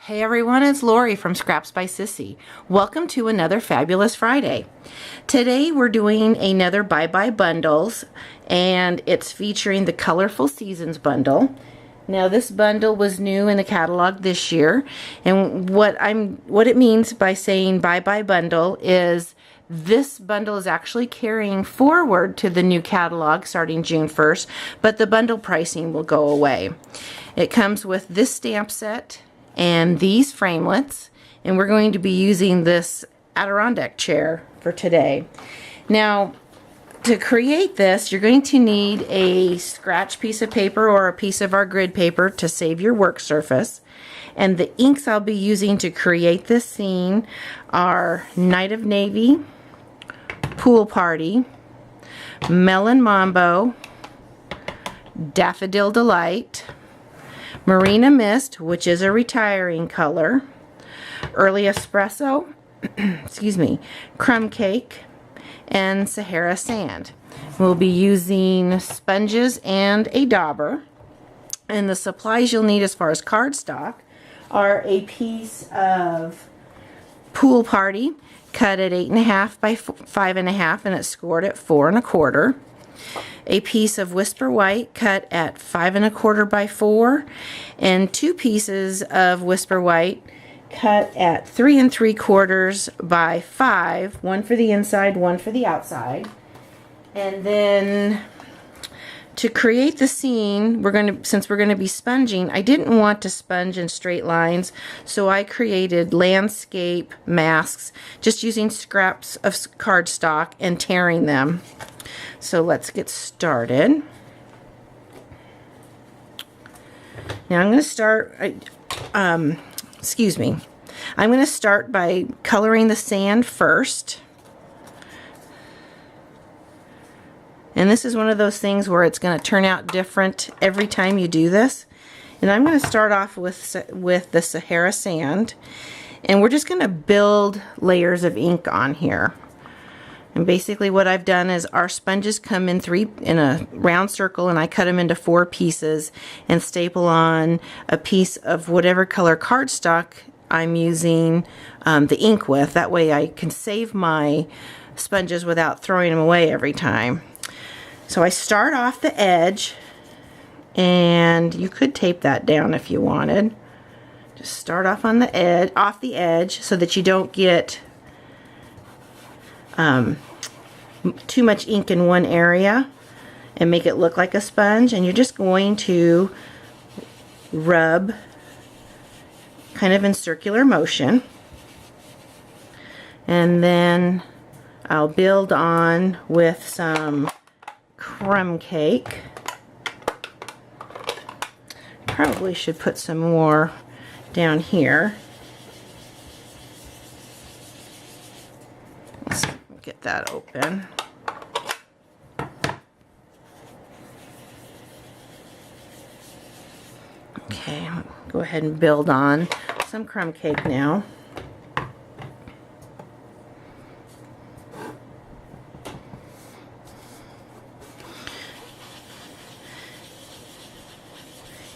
Hey everyone, it's Lori from Scraps by Sissy. Welcome to another fabulous Friday. Today we're doing another Bye Bye Bundles, and it's featuring the Colorful Seasons bundle. Now this bundle was new in the catalog this year, and what it means by saying Bye Bye Bundle is this bundle is actually carrying forward to the new catalog starting June 1st, but the bundle pricing will go away. It comes with this stamp set and these framelits, and we're going to be using this Adirondack chair for today. Now, to create this, you're going to need a scratch piece of paper or a piece of our grid paper to save your work surface. And the inks I'll be using to create this scene are Night of Navy, Pool Party, Melon Mambo, Daffodil Delight, Marina Mist, which is a retiring color, Early Espresso, excuse me, Crumb Cake, and Sahara Sand. We'll be using sponges and a dauber. And the supplies you'll need as far as cardstock are a piece of Pool Party cut at 8.5 by 5.5 and it's scored at 4 1/4. A piece of Whisper White cut at 5 1/4 by 4, and 2 pieces of Whisper White cut at 3 3/4 by 5, one for the inside, one for the outside. And then to create the scene, since we're going to be sponging, I didn't want to sponge in straight lines, so I created landscape masks just using scraps of cardstock and tearing them. So let's get started. Now I'm going to start, excuse me, I'm going to start by coloring the sand first. And this is one of those things where it's going to turn out different every time you do this. And I'm going to start off with the Sahara Sand. And we're just going to build layers of ink on here. And basically what I've done is our sponges come in a round circle, and I cut them into 4 pieces and staple on a piece of whatever color cardstock I'm using the ink with. That way I can save my sponges without throwing them away every time. So I start off the edge, and you could tape that down if you wanted. Just start off on the edge, so that you don't get too much ink in one area and make it look like a sponge. And you're just going to rub kind of in circular motion, and then I'll build on with some Crumb Cake. Probably should put some more down here. Let's get that open. Okay, I'll go ahead and build on some Crumb Cake now.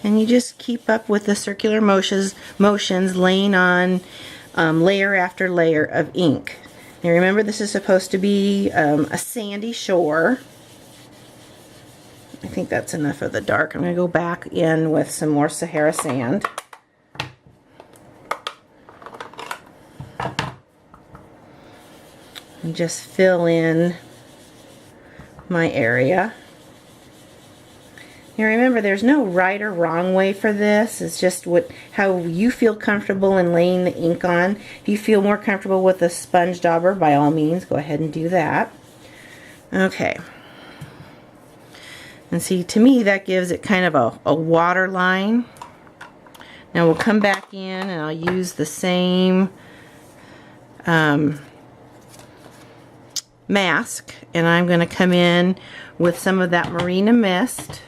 And you just keep up with the circular motions laying on layer after layer of ink. Now remember, this is supposed to be a sandy shore. I think that's enough of the dark. I'm going to go back in with some more Sahara Sand. And just fill in my area. Now remember, there's no right or wrong way for this. It's just how you feel comfortable in laying the ink on. If you feel more comfortable with a sponge dauber, by all means, go ahead and do that. Okay. And see, to me, that gives it kind of a water line. Now we'll come back in, and I'll use the same mask, and I'm going to come in with some of that Marina Mist.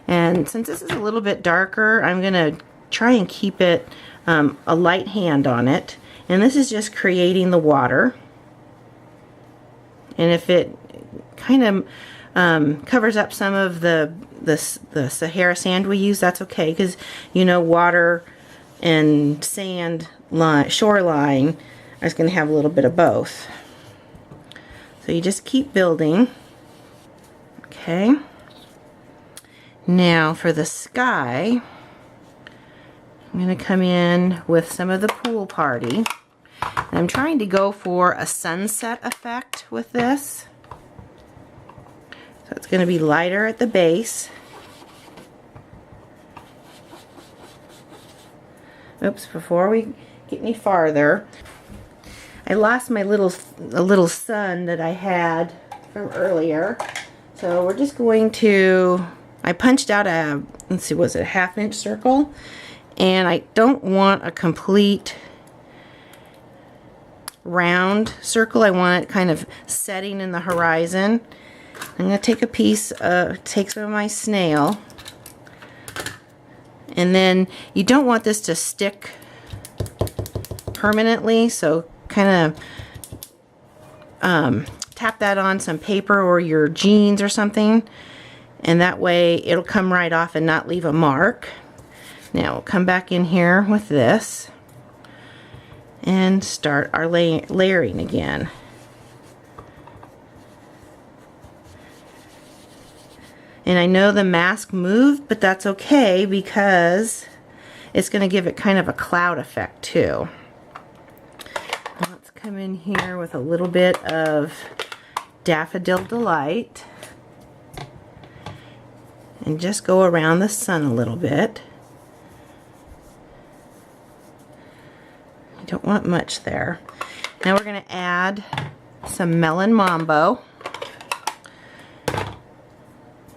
And since this is a little bit darker, I'm going to try and keep it a light hand on it. And this is just creating the water. And if it kind of covers up some of the Sahara sand we use, that's okay, because you know water and sand shoreline is going to have a little bit of both. So you just keep building. Okay. Now for the sky, I'm going to come in with some of the pool party. And I'm trying to go for a sunset effect with this. So it's going to be lighter at the base. Oops, before we get any farther, I lost my little sun that I had from earlier. So we're just going to, I punched out a, let's see, was it a 1/2 inch circle? And I don't want a complete round circle. I want it kind of setting in the horizon. I'm going to take a piece, take some of my snail, and then you don't want this to stick permanently, so kind of tap that on some paper or your jeans or something, and that way it'll come right off and not leave a mark. Now we'll come back in here with this and start our layering again. And I know the mask moved, but that's okay because it's going to give it kind of a cloud effect too. Let's come in here with a little bit of Daffodil Delight and just go around the sun a little bit. You don't want much there. Now we're going to add some Melon Mambo.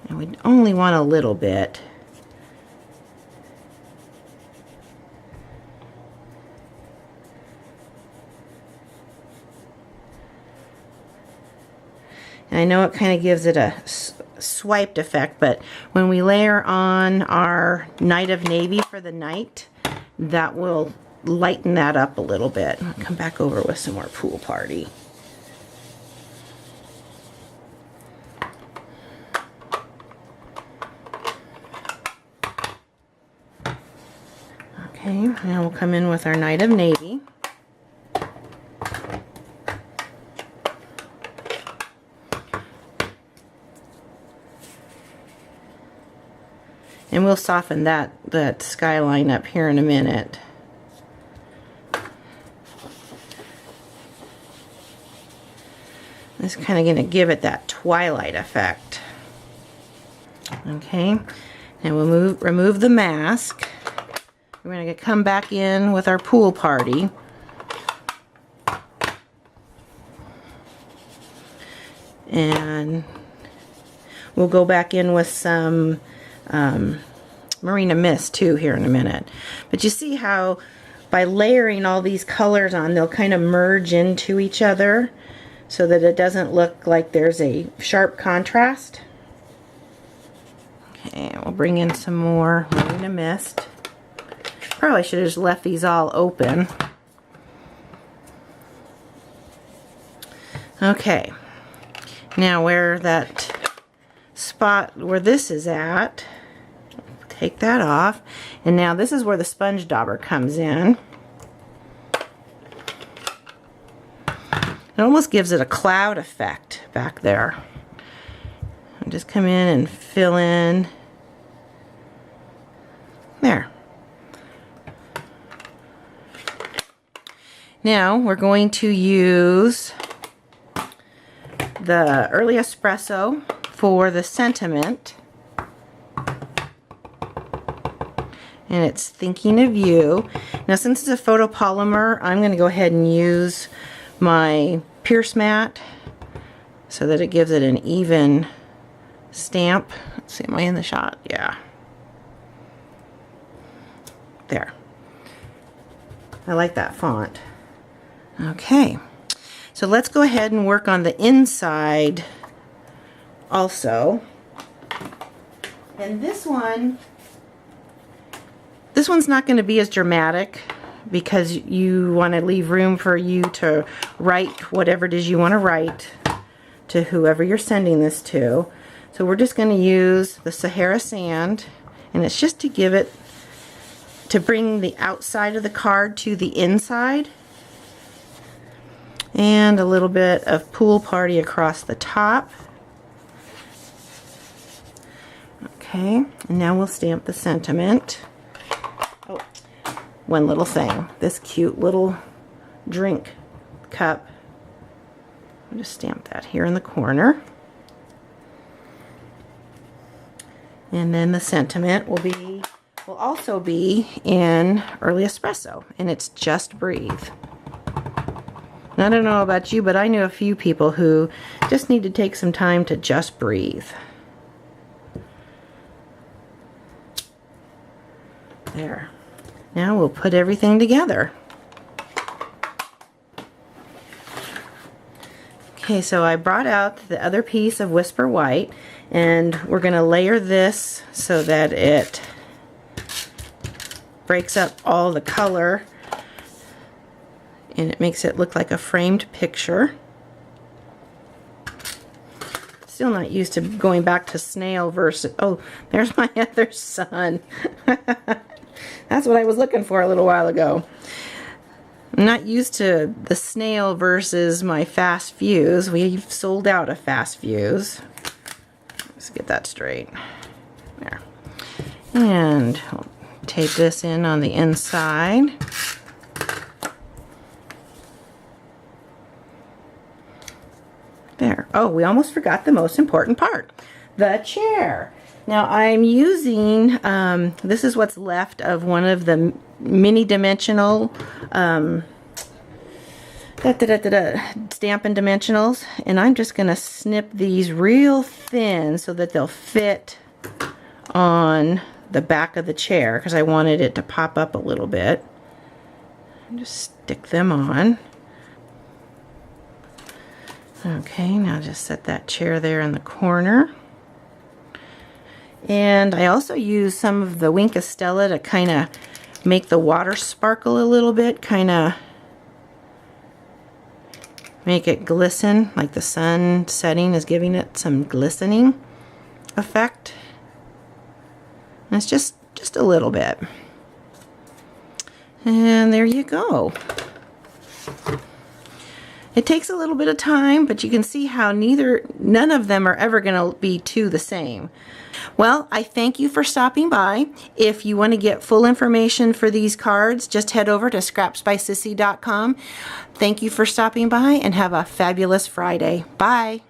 And we only want a little bit. And I know it kind of gives it a swiped effect, but when we layer on our Night of Navy for the night, that will lighten that up a little bit. I'll come back over with some more pool party. Okay, now we'll come in with our Night of Navy. And we'll soften that skyline up here in a minute. It's kind of going to give it that twilight effect. Okay, and we'll remove the mask. We're going to come back in with our pool party. And we'll go back in with some Marina Mist too here in a minute. But you see how by layering all these colors on, they'll kind of merge into each other so that it doesn't look like there's a sharp contrast. Okay, we'll bring in some more Marina Mist. Probably should have just left these all open. Okay, now where that spot where this is at, take that off, and now this is where the sponge dauber comes in. It almost gives it a cloud effect back there. I'll just come in and fill in there. Now we're going to use the Early Espresso for the sentiment. And it's Thinking of You. Now since it's a photopolymer, I'm going to go ahead and use my Pierce mat so that it gives it an even stamp. Let's see, am I in the shot? Yeah. There. I like that font. Okay, so let's go ahead and work on the inside also. And this one's not going to be as dramatic because you want to leave room for you to write whatever it is you want to write to whoever you're sending this to. So we're just going to use the Sahara sand, and it's just to give it, to bring the outside of the card to the inside, and a little bit of Pool Party across the top. Okay, and now we'll stamp the sentiment. Oh, one little thing, this cute little drink cup. I'll just stamp that here in the corner. And then the sentiment will also be in Early Espresso, and it's Just Breathe. And I don't know about you, but I know a few people who just need to take some time to just breathe. There. Now we'll put everything together. Okay, so I brought out the other piece of Whisper White, and we're going to layer this so that it breaks up all the color and it makes it look like a framed picture. Still not used to going back to snail versus, oh, there's my other son. That's what I was looking for a little while ago. I'm not used to the snail versus my fast fuse. We've sold out of fast fuse. Let's get that straight. There. And we'll tape this in on the inside. There. Oh, we almost forgot the most important part. The chair. Now I'm using, this is what's left of one of the mini dimensional Stampin' Dimensionals, and I'm just going to snip these real thin so that they'll fit on the back of the chair, because I wanted it to pop up a little bit. And just stick them on. Okay, now just set that chair there in the corner. And I also use some of the Wink of Stella to kind of make the water sparkle a little bit, kind of make it glisten, like the sun setting is giving it some glistening effect. And it's just a little bit. And there you go. It takes a little bit of time, but you can see how none of them are ever going to be two the same. Well, I thank you for stopping by. If you want to get full information for these cards, just head over to scrapsbysissy.com. Thank you for stopping by, and have a fabulous Friday. Bye.